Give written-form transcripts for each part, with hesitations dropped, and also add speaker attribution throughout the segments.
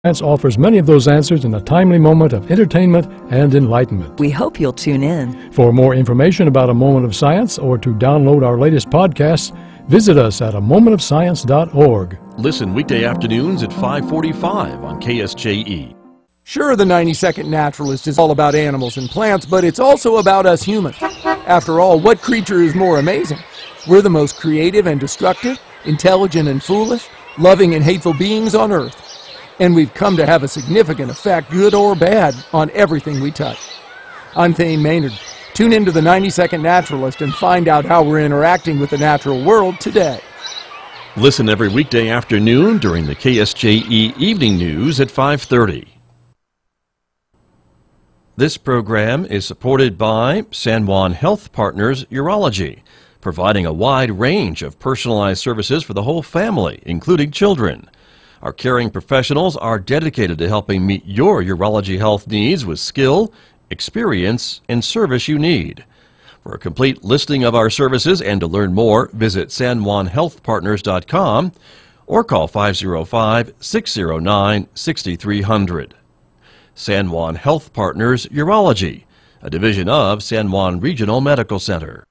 Speaker 1: Science offers many of those answers in a timely moment of entertainment and enlightenment.
Speaker 2: We hope you'll tune in. For more information about A Moment of Science or to download our latest podcasts, visit us at amomentofscience.org.
Speaker 3: Listen weekday afternoons at 5:45 on KSJE.
Speaker 4: Sure, the 90-Second Naturalist is all about animals and plants, but it's also about us humans. After all, what creature is more amazing? We're the most creative and destructive, intelligent and foolish, loving and hateful beings on Earth. And we've come to have a significant effect, good or bad, on everything we touch. I'm Thane Maynard. Tune into the 90-Second Naturalist and find out how we're interacting with the natural world today.
Speaker 3: Listen every weekday afternoon during the KSJE Evening News at 5:30. This program is supported by San Juan Health Partners Urology, providing a wide range of personalized services for the whole family, including children. Our caring professionals are dedicated to helping meet your urology health needs with skill, experience, and service you need. For a complete listing of our services and to learn more, visit sanjuanhealthpartners.com or call 505-609-6300. San Juan Health Partners Urology, a division of San Juan Regional Medical Center.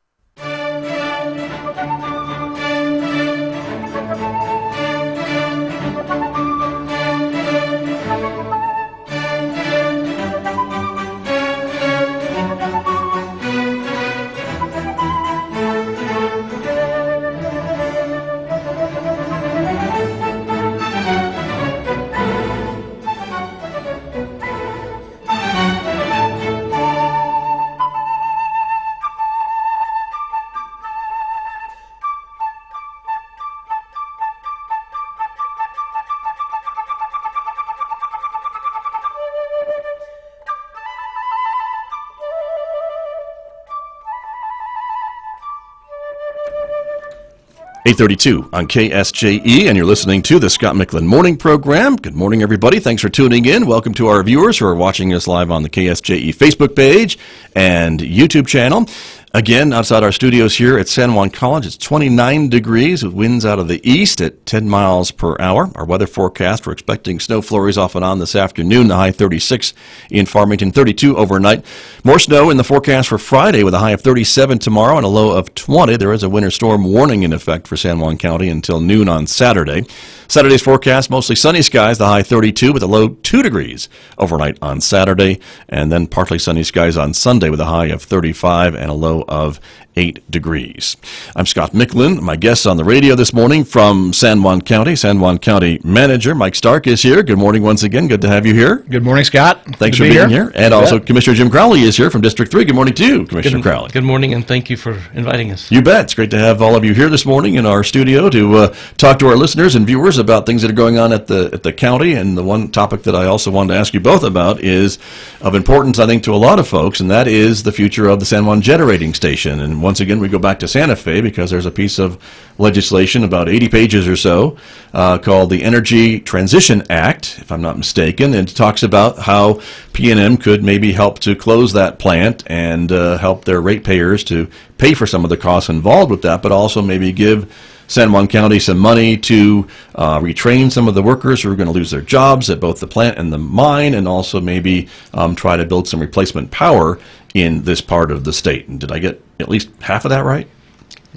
Speaker 3: .32 on KSJE, and you're listening to the Scott Michlin Morning Program. Good morning, everybody. Thanks for tuning in. Welcome to our viewers who are watching us live on the KSJE Facebook page and YouTube channel. Again, outside our studios here at San Juan College, it's 29 degrees with winds out of the east at 10 miles per hour. Our weather forecast, we're expecting snow flurries off and on this afternoon, the high 36 in Farmington, 32 overnight. More snow in the forecast for Friday with a high of 37 tomorrow and a low of 20. There is a winter storm warning in effect for San Juan County until noon on Saturday. Saturday's forecast, mostly sunny skies, the high 32 with a low 2 degrees overnight on Saturday, and then partly sunny skies on Sunday with a high of 35 and a low of 8 degrees. I'm Scott Michlin. My guest on the radio this morning from San Juan County. San Juan County Manager Mike Stark is here. Good morning once again. Good to have you here.
Speaker 5: Good morning, Scott.
Speaker 3: Thanks for being here. And also Commissioner Jim Crowley is here from District 3. Good morning to you, Commissioner Crowley.
Speaker 6: Good morning, and thank you for inviting us.
Speaker 3: You bet. It's great to have all of you here this morning in our studio to talk to our listeners and viewers about things that are going on at the county. And the one topic that I also wanted to ask you both about is of importance, I think, to a lot of folks, and that is the future of the San Juan Generating Station. And once again, we go back to Santa Fe because there's a piece of legislation, about 80 pages or so, called the Energy Transition Act, if I'm not mistaken, and it talks about how P&M could maybe help to close that plant and help their ratepayers to pay for some of the costs involved with that, but also maybe give San Juan County some money to retrain some of the workers who are going to lose their jobs at both the plant and the mine, and also maybe try to build some replacement power in this part of the state. And did I get at least half of that right?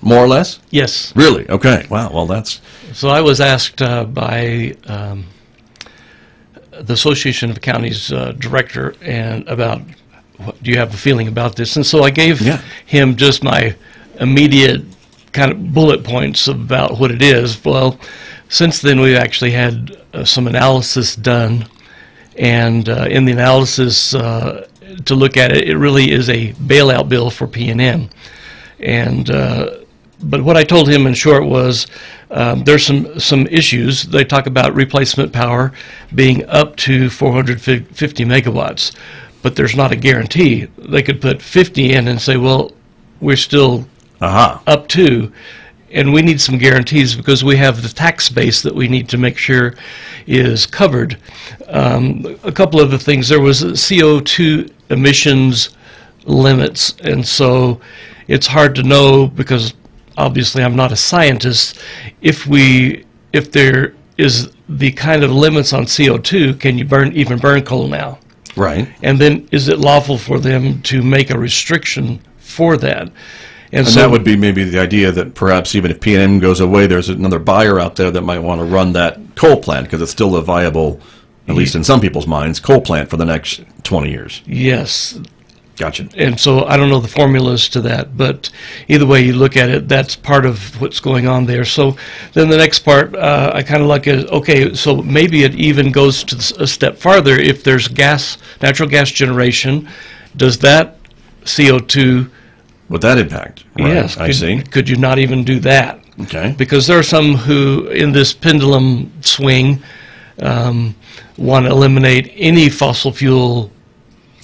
Speaker 3: More or less?
Speaker 6: Yes.
Speaker 3: Really? Okay. Wow. Well, that's...
Speaker 6: So I was asked by the Association of Counties director and about, do you have a feeling about this? And so I gave him just my immediate kind of bullet points about what it is. Well, since then we've actually had some analysis done, and in the analysis to look at it, it really is a bailout bill for P&M. And but what I told him in short was there's some issues. They talk about replacement power being up to 450 megawatts, but there's not a guarantee. They could put 50 in and say, well, we're still up to, and we need some guarantees because we have the tax base that we need to make sure is covered. A couple of the things, there was CO2 emissions limits, and so it's hard to know, because obviously I'm not a scientist, if there is the kind of limits on CO2, can you even burn coal now?
Speaker 3: Right.
Speaker 6: And then is it lawful for them to make a restriction for that?
Speaker 3: And
Speaker 6: so
Speaker 3: that would be maybe the idea that perhaps even if P&M goes away, there's another buyer out there that might want to run that coal plant because it's still a viable, at least in some people's minds, coal plant for the next 20 years.
Speaker 6: Yes.
Speaker 3: Gotcha.
Speaker 6: And so I don't know the formulas to that, but either way you look at it, that's part of what's going on there. So then the next part I kind of like is, okay, so maybe it even goes to a step farther. If there's natural gas generation, does that CO2...
Speaker 3: Would that impact? Right.
Speaker 6: Yes.
Speaker 3: I see.
Speaker 6: Could you not even do that?
Speaker 3: Okay.
Speaker 6: Because there are some who, in this pendulum swing, want to eliminate any fossil fuel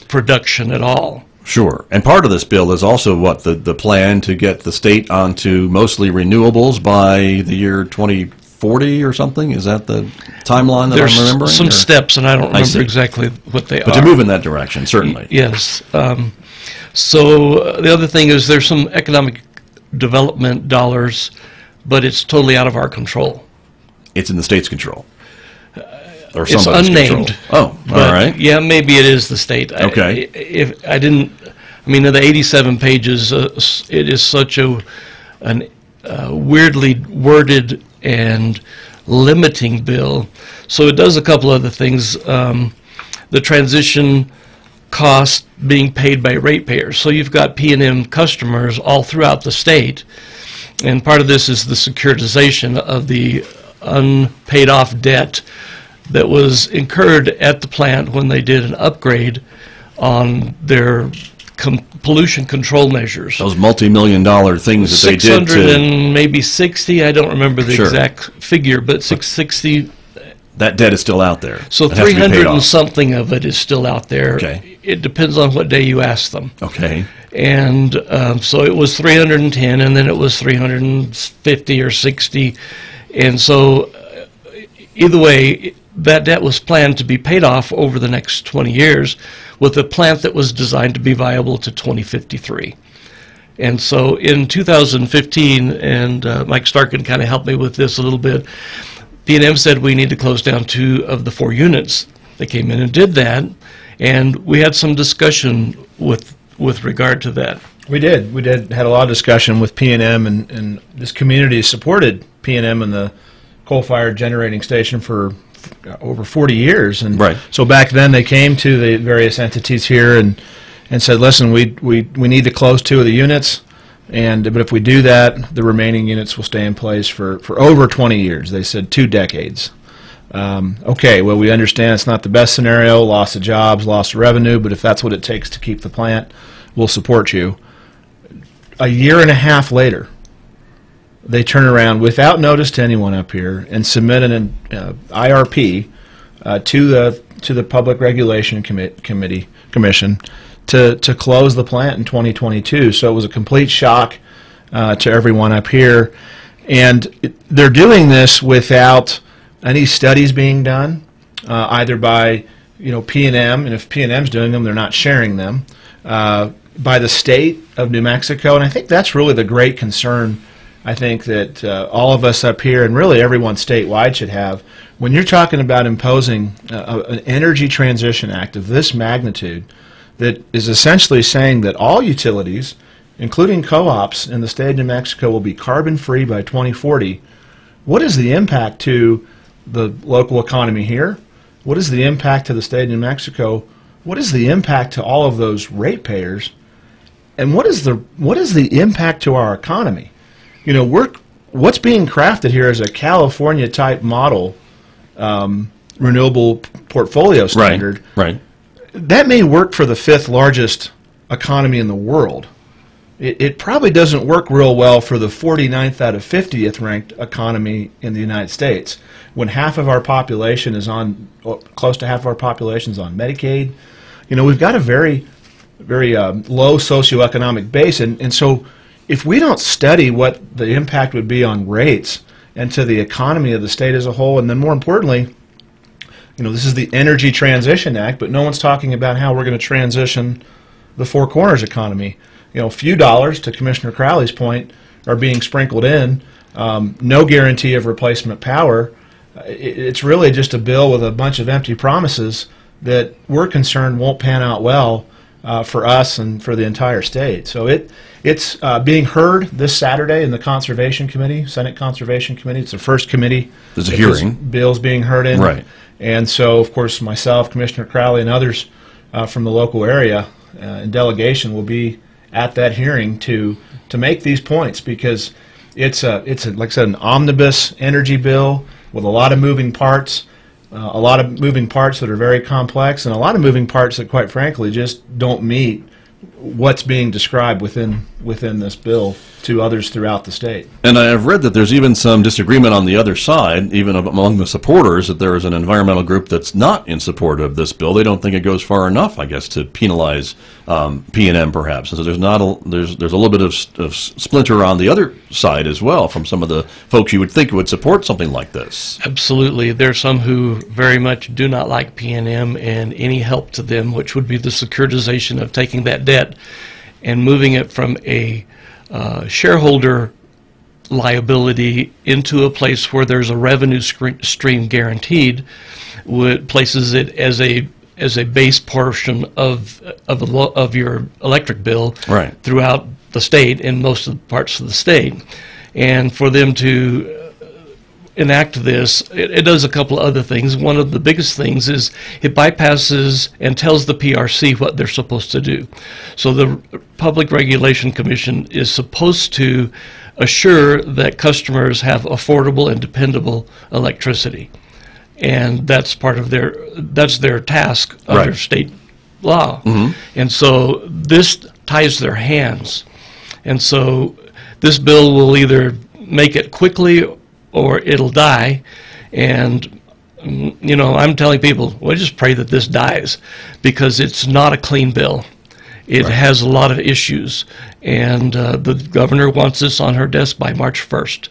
Speaker 6: production at all.
Speaker 3: Sure. And part of this bill is also what, the plan to get the state onto mostly renewables by the year 2040 or something? Is that the timeline that I'm remembering?
Speaker 6: There's some steps, and I don't remember exactly what they are.
Speaker 3: But to move in that direction, certainly.
Speaker 6: Yes. So the other thing is there's some economic development dollars, but it's totally out of our control.
Speaker 3: It's in the state's control. Or
Speaker 6: it's
Speaker 3: somebody's
Speaker 6: unnamed.
Speaker 3: Control. Oh, all right.
Speaker 6: Yeah, maybe it is the state.
Speaker 3: Okay.
Speaker 6: I mean, of the 87 pages, it is such a weirdly worded and limiting bill. So it does a couple other things. The transition cost being paid by ratepayers. So you've got P&M customers all throughout the state, and part of this is the securitization of the unpaid off debt that was incurred at the plant when they did an upgrade on their pollution control measures.
Speaker 3: Those multi-million-dollar things that they did to...
Speaker 6: 600 and maybe 60, I don't remember the exact figure, but 660...
Speaker 3: That debt is still out there.
Speaker 6: So 300 and something of it is still out there.
Speaker 3: Okay.
Speaker 6: It depends on what day you ask them.
Speaker 3: Okay.
Speaker 6: And so it was 310, and then it was 350 or 60. And so either way, that debt was planned to be paid off over the next 20 years with a plant that was designed to be viable to 2053. And so in 2015, and Mike Starkin kind of helped me with this a little bit, P&M said we need to close down 2 of the 4 units. They came in and did that, and we had some discussion with regard to that.
Speaker 5: We had a lot of discussion with P&M, and this community supported P&M and the coal-fired generating station for over 40 years. And
Speaker 3: right.
Speaker 5: So back then they came to the various entities here and said, listen, we need to close 2 of the units. But if we do that, the remaining units will stay in place for over 20 years. They said 2 decades. Okay, well, we understand it's not the best scenario, loss of jobs, loss of revenue, but if that's what it takes to keep the plant, we'll support you. A year and a half later, they turn around without notice to anyone up here and submit an IRP to the Public Regulation Commission to close the plant in 2022. So it was a complete shock to everyone up here. And they're doing this without any studies being done, either by P&M, and if P&M's doing them, they're not sharing them, by the state of New Mexico. And I think that's really the great concern I think that all of us up here and really everyone statewide should have. When you're talking about imposing an energy transition act of this magnitude that is essentially saying that all utilities, including co-ops in the state of New Mexico, will be carbon-free by 2040, what is the impact to the local economy here? What is the impact to the state of New Mexico? What is the impact to all of those ratepayers? And what is the impact to our economy? What's being crafted here is a California-type model renewable portfolio standard.
Speaker 3: Right.
Speaker 5: That may work for the 5th largest economy in the world. It probably doesn't work real well for the 49th out of 50th ranked economy in the United States, when half of our population is on, close to half of our population is on Medicaid. We've got a very, very low socioeconomic base, and so if we don't study what the impact would be on rates and to the economy of the state as a whole, and then more importantly, this is the Energy Transition Act, but no one's talking about how we're going to transition the Four Corners economy. A few dollars, to Commissioner Crowley's point, are being sprinkled in. No guarantee of replacement power. it's really just a bill with a bunch of empty promises that we're concerned won't pan out well for us and for the entire state. So it's being heard this Saturday in the Conservation Committee, Senate Conservation Committee. It's the first committee.
Speaker 3: There's a hearing.
Speaker 5: Bill's being heard in.
Speaker 3: Right.
Speaker 5: And so, of course, myself, Commissioner Crowley, and others from the local area in delegation will be at that hearing to make these points, because it's like I said, an omnibus energy bill with a lot of moving parts. A lot of moving parts that are very complex, and a lot of moving parts that, quite frankly, just don't meet what's being described within this bill to others throughout the state.
Speaker 3: And I have read that there's even some disagreement on the other side, even among the supporters, that there is an environmental group that's not in support of this bill. They don't think it goes far enough, I guess, to penalize P&M perhaps. And so there's a little bit of splinter on the other side as well from some of the folks you would think would support something like this.
Speaker 6: Absolutely. There's some who very much do not like P&M and any help to them, which would be the securitization of taking that debt and moving it from a shareholder liability into a place where there's a revenue stream guaranteed, places it as a base portion of your electric bill throughout the state and most of the parts of the state. And for them to enact this, it does a couple of other things. One of the biggest things is it bypasses and tells the PRC what they're supposed to do. So the Public Regulation Commission is supposed to assure that customers have affordable and dependable electricity. And that's part of their task under state law. Mm-hmm. And so this ties their hands. And so this bill will either make it quickly or it'll die. And, you know, I'm telling people, well, just pray that this dies, because it's not a clean bill. It has a lot of issues. And the governor wants this on her desk by March 1st.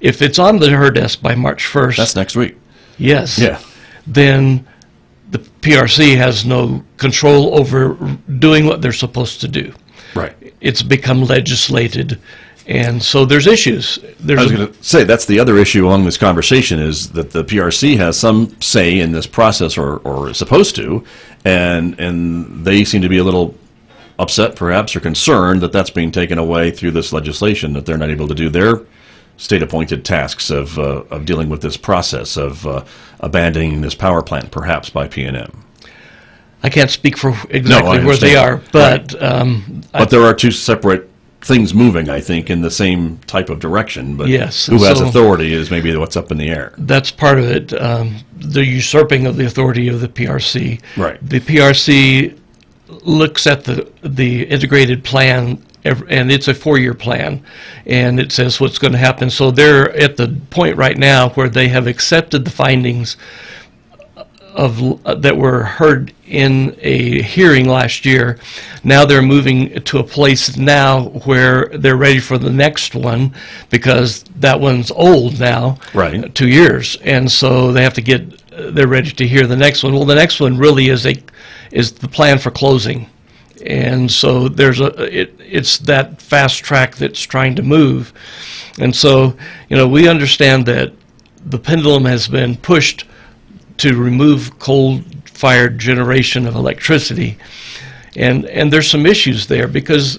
Speaker 6: If it's on her desk by March 1st...
Speaker 3: That's next week.
Speaker 6: Yes.
Speaker 3: Yeah.
Speaker 6: Then the PRC has no control over doing what they're supposed to do.
Speaker 3: Right.
Speaker 6: It's become legislated. And so there's issues. I
Speaker 3: was going to say, that's the other issue along this conversation, is that the PRC has some say in this process, or is supposed to, and they seem to be a little upset, perhaps, or concerned that that's being taken away through this legislation, that they're not able to do their state-appointed tasks of dealing with this process of abandoning this power plant, perhaps, by P&M.
Speaker 6: I can't speak for exactly where they are, but...
Speaker 3: but there are two separate things moving, I think, in the same type of direction, but
Speaker 6: yes,
Speaker 3: who has authority is maybe what's up in the air.
Speaker 6: That's part of it, the usurping of the authority of the PRC.
Speaker 3: Right.
Speaker 6: The PRC looks at the integrated plan, and it's a 4-year plan, and it says what's going to happen. So they're at the point right now where they have accepted the findings that were heard in a hearing last year. Now they're moving to a place now where they're ready for the next one, because that one's old now, 2 years, and so they have to they're ready to hear the next one. Well, the next one really is the plan for closing, and so it's that fast track that's trying to move. And so, you know, we understand that the pendulum has been pushed to remove coal-fired generation of electricity. And there's some issues there, because,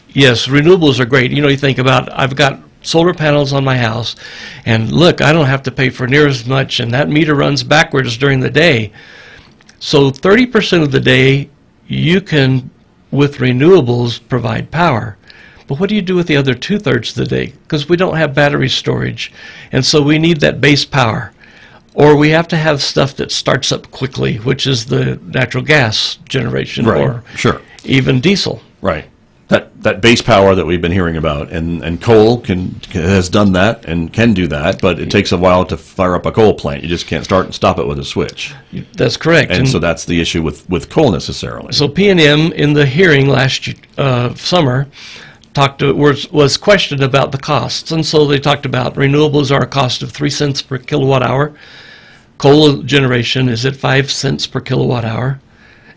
Speaker 6: yes, renewables are great. You know, you think about, I've got solar panels on my house, and look, I don't have to pay for near as much, and that meter runs backwards during the day. So 30% of the day, you can, with renewables, provide power. But what do you do with the other 2/3 of the day? Because we don't have battery storage, and so we need that base power. Or we have to have stuff that starts up quickly, which is the natural gas generation, or even diesel.
Speaker 3: Right. That base power that we've been hearing about, and coal has done that and can do that, but it takes a while to fire up a coal plant. You just can't start and stop it with a switch.
Speaker 6: That's correct.
Speaker 3: And so that's the issue with coal necessarily.
Speaker 6: So P&M in the hearing last summer was questioned about the costs, and so they talked about renewables are a cost of 3 cents per kilowatt hour. Coal generation is at 5 cents per kilowatt hour,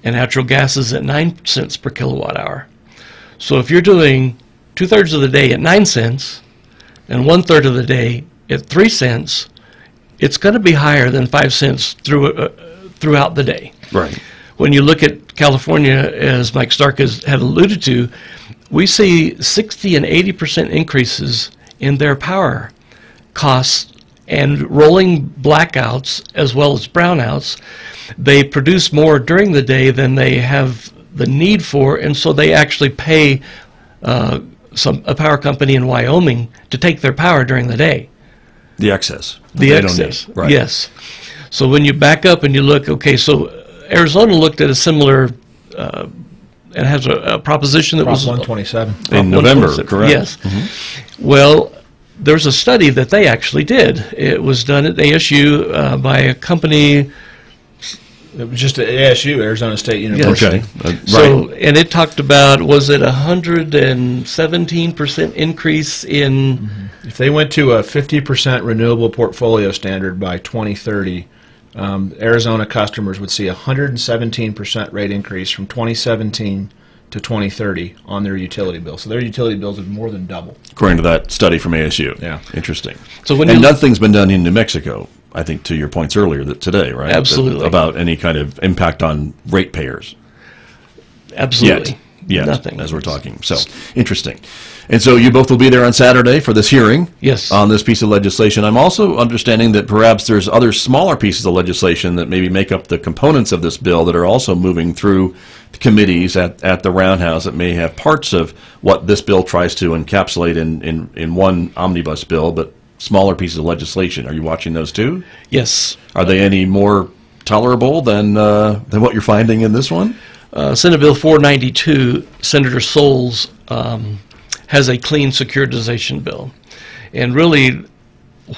Speaker 6: and natural gas is at 9 cents per kilowatt hour. So if you're doing 2/3 of the day at 9 cents and 1/3 of the day at 3 cents, it's going to be higher than 5 cents throughout the day.
Speaker 3: Right.
Speaker 6: When you look at California, as Mike Stark had alluded to, we see 60 and 80% increases in their power costs and rolling blackouts as well as brownouts. They produce more during the day than they have the need for, and so they actually pay a power company in Wyoming to take their power during the day.
Speaker 3: The excess.
Speaker 6: The excess,
Speaker 3: right.
Speaker 6: Yes. So when you back up and you look, okay, so Arizona looked at a similar, it has a proposition that was
Speaker 5: 127
Speaker 3: in November, correct?
Speaker 6: Yes. Well, there's a study that they actually did. It was done at ASU by a company.
Speaker 5: It was just at ASU, Arizona State University.
Speaker 6: Yes.
Speaker 3: Okay.
Speaker 6: So, and it talked about, was it 117% increase in...
Speaker 5: If they went to a 50% renewable portfolio standard by 2030, Arizona customers would see a 117% rate increase from 2017 to 2030 on their utility bill. So their utility bills would more than double.
Speaker 3: According to that study from ASU.
Speaker 5: Yeah.
Speaker 3: Interesting.
Speaker 6: So when
Speaker 3: and nothing's been done in New Mexico, I think, to your points earlier today, right?
Speaker 6: Absolutely.
Speaker 3: About any kind of impact on ratepayers.
Speaker 6: Absolutely.
Speaker 3: Yet,
Speaker 6: nothing.
Speaker 3: as we're talking. So, interesting. And so you both will be there on Saturday for this hearing.
Speaker 6: Yes.
Speaker 3: On this piece of legislation. I'm also understanding that perhaps there's other smaller pieces of legislation that maybe make up the components of this bill that are also moving through the committees at the Roundhouse that may have parts of what this bill tries to encapsulate in one omnibus bill, but smaller pieces of legislation. Are you watching those too?
Speaker 6: Yes.
Speaker 3: Are they any more tolerable than what you're finding in this one?
Speaker 6: Senate Bill 492, Senator Soules has a clean securitization bill. And really,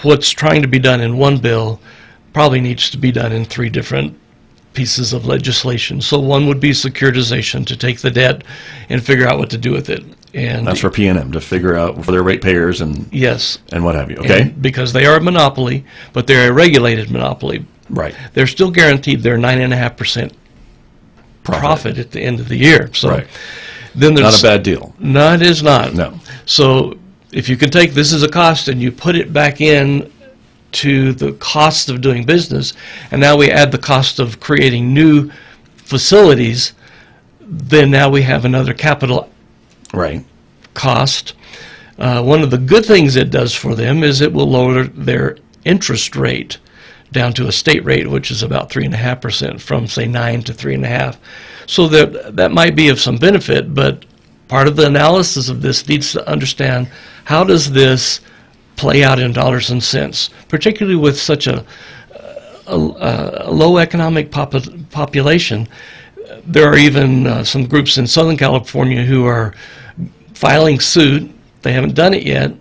Speaker 6: what's trying to be done in one bill probably needs to be done in 3 different pieces of legislation. So one would be securitization, to take the debt and figure out what to do with it. And
Speaker 3: that's for PNM to figure out for their ratepayers and
Speaker 6: yes,
Speaker 3: and what have you. Okay,
Speaker 6: and because they are a monopoly, but they're a regulated monopoly.
Speaker 3: Right.
Speaker 6: They're still guaranteed their 9.5% profit at the end of the year. So
Speaker 3: right.
Speaker 6: Then there's
Speaker 3: not a bad deal.
Speaker 6: No, it is not.
Speaker 3: No.
Speaker 6: So if you can take this as a cost and you put it back in to the cost of doing business, and now we add the cost of creating new facilities, then now we have another capital
Speaker 3: right
Speaker 6: cost. One of the good things it does for them is it will lower their interest rate down to a state rate, which is about 3.5%, from say 9 to 3.5. So that might be of some benefit, but part of the analysis of this needs to understand, how does this play out in dollars and cents, particularly with such a low economic population. There are even some groups in Southern California who are filing suit, they haven't done it yet,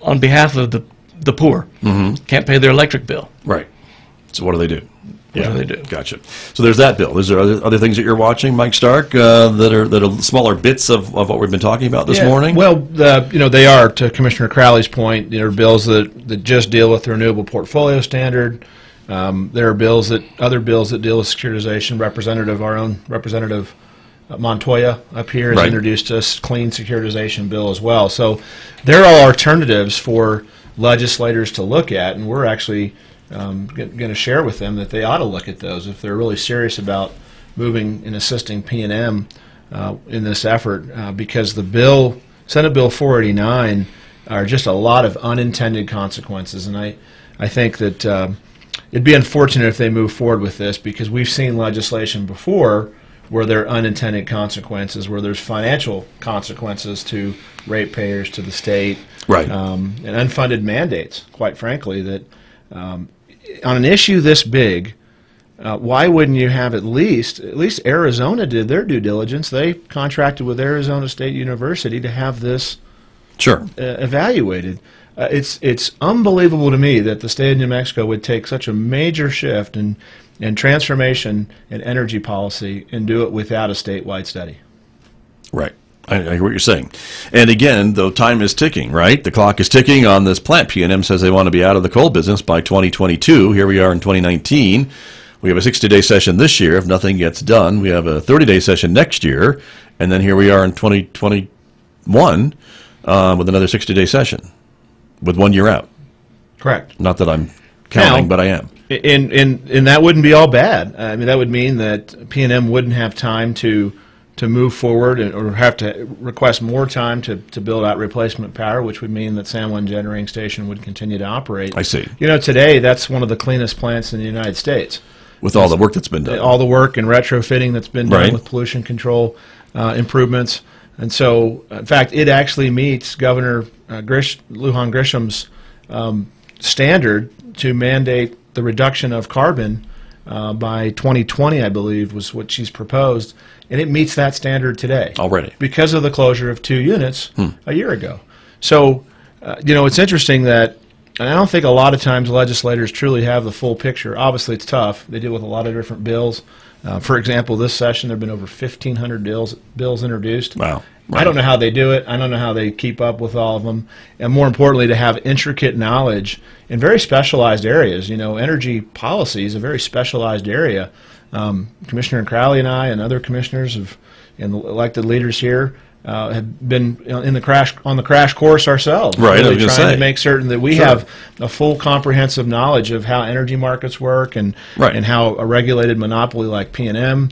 Speaker 6: on behalf of the poor. Can't pay their electric bill.
Speaker 3: Right. So what do they do?
Speaker 6: What do they do?
Speaker 3: Gotcha. So there's that bill. Is there other things that you're watching, Mike Stark, that are smaller bits of what we've been talking about this morning?
Speaker 5: Well, they are, to Commissioner Crowley's point, there are bills that just deal with the renewable portfolio standard. There are other bills that deal with securitization. Our own representative Montoya up here has introduced a clean securitization bill as well. So there are alternatives for legislators to look at, and we're actually going to share with them that they ought to look at those if they're really serious about moving and assisting PNM in this effort, because the Senate Bill 489, are just a lot of unintended consequences, and I think that it'd be unfortunate if they move forward with this, because we've seen legislation before where there are unintended consequences, where there's financial consequences to ratepayers, to the state, and unfunded mandates, quite frankly, that on an issue this big, why wouldn't you have at least Arizona did their due diligence. They contracted with Arizona State University to have this evaluated. It's unbelievable to me that the state of New Mexico would take such a major shift in transformation in energy policy and do it without a statewide study.
Speaker 3: Right. I hear what you're saying. And again, though, time is ticking, right? The clock is ticking on this plant. PNM says they want to be out of the coal business by 2022. Here we are in 2019. We have a 60-day session this year if nothing gets done. We have a 30-day session next year. And then here we are in 2021 with another 60-day session with 1 year out.
Speaker 5: Correct.
Speaker 3: Not that I'm counting,
Speaker 5: Now,
Speaker 3: but I am.
Speaker 5: And that wouldn't be all bad. I mean, that would mean that P&M wouldn't have time to move forward or have to request more time to build out replacement power, which would mean that San Juan Generating Station would continue to operate.
Speaker 3: I see.
Speaker 5: You know, today that's one of the cleanest plants in the United States.
Speaker 3: With all the work that's been done.
Speaker 5: All the work and retrofitting that's been done
Speaker 3: Right.
Speaker 5: with pollution control improvements. And so, in fact, it actually meets Governor Lujan Grisham's standard to mandate the reduction of carbon by 2020, I believe, was what she's proposed. And it meets that standard today.
Speaker 3: Already.
Speaker 5: Because of the closure of 2 units a year ago. So, you know, it's interesting that, and I don't think a lot of times legislators truly have the full picture. Obviously, it's tough. They deal with a lot of different bills. For example, this session, there have been over 1,500 bills introduced.
Speaker 3: Wow.
Speaker 5: I don't know how they do it. I don't know how they keep up with all of them. And more importantly, to have intricate knowledge in very specialized areas. You know, energy policy is a very specialized area. Commissioner Crowley and I and other commissioners and elected leaders here have been on the crash course ourselves.
Speaker 3: Right,
Speaker 5: really
Speaker 3: I was gonna
Speaker 5: trying
Speaker 3: say.
Speaker 5: to make certain that we
Speaker 3: Sure.
Speaker 5: have a full comprehensive knowledge of how energy markets work and
Speaker 3: Right.
Speaker 5: and how a regulated monopoly like P&M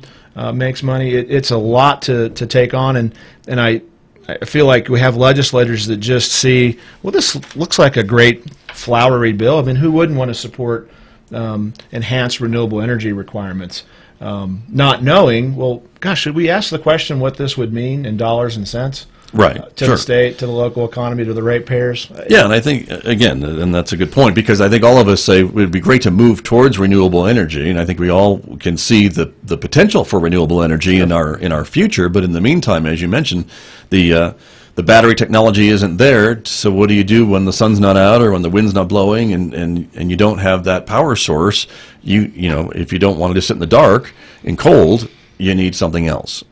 Speaker 5: makes money. It's a lot to take on, and I feel like we have legislators that just see, well, this looks like a great flowery bill. I mean, who wouldn't want to support enhanced renewable energy requirements? Not knowing, well, gosh, should we ask the question what this would mean in dollars and cents?
Speaker 3: Right.
Speaker 5: To
Speaker 3: Sure.
Speaker 5: the state, to the local economy, to the ratepayers?
Speaker 3: Yeah, and I think, again, and that's a good point, because I think all of us say it would be great to move towards renewable energy, and I think we all can see the potential for renewable energy in our future, but in the meantime, as you mentioned, the battery technology isn't there, so what do you do when the sun's not out or when the wind's not blowing and you don't have that power source? You know, if you don't want to just sit in the dark and cold, you need something else,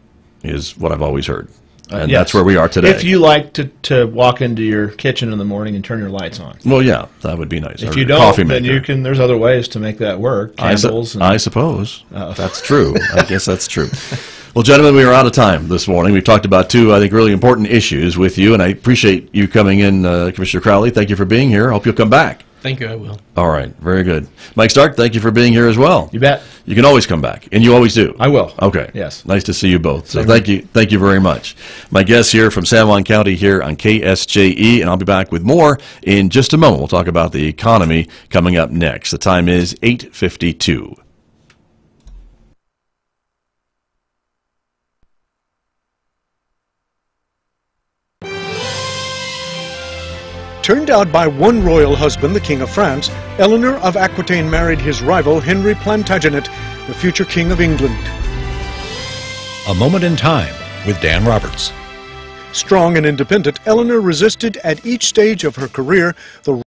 Speaker 3: is what I've always heard. And
Speaker 5: Yes.
Speaker 3: that's where we are today.
Speaker 5: If you like to walk into your kitchen in the morning and turn your lights on.
Speaker 3: Well, yeah, that would be nice.
Speaker 5: If
Speaker 3: Or
Speaker 5: you
Speaker 3: a
Speaker 5: don't,
Speaker 3: coffee
Speaker 5: then
Speaker 3: maker.
Speaker 5: you can. There's other ways to make that work. Candles.
Speaker 3: I suppose. That's true. I guess that's true. Well, gentlemen, we are out of time this morning. We've talked about two, I think, really important issues with you, and I appreciate you coming in, Commissioner Crowley. Thank you for being here. I hope you'll come back.
Speaker 6: Thank you, I will.
Speaker 3: All right. Very good. Mike Stark, thank you for being here as well.
Speaker 5: You bet.
Speaker 3: You can always come back, and you always do.
Speaker 5: I will.
Speaker 3: Okay.
Speaker 5: Yes.
Speaker 3: Nice to see you both. So
Speaker 5: Same
Speaker 3: thank you. Thank you very much. My guests here from San Juan County here on KSJE, and I'll be back with more in just a moment. We'll talk about the economy coming up next. The time is 8:52.
Speaker 2: Turned out by one royal husband, the King of France, Eleanor of Aquitaine married his rival, Henry Plantagenet, the future King of England.
Speaker 7: A Moment in Time with Dan Roberts.
Speaker 2: Strong and independent, Eleanor resisted at each stage of her career the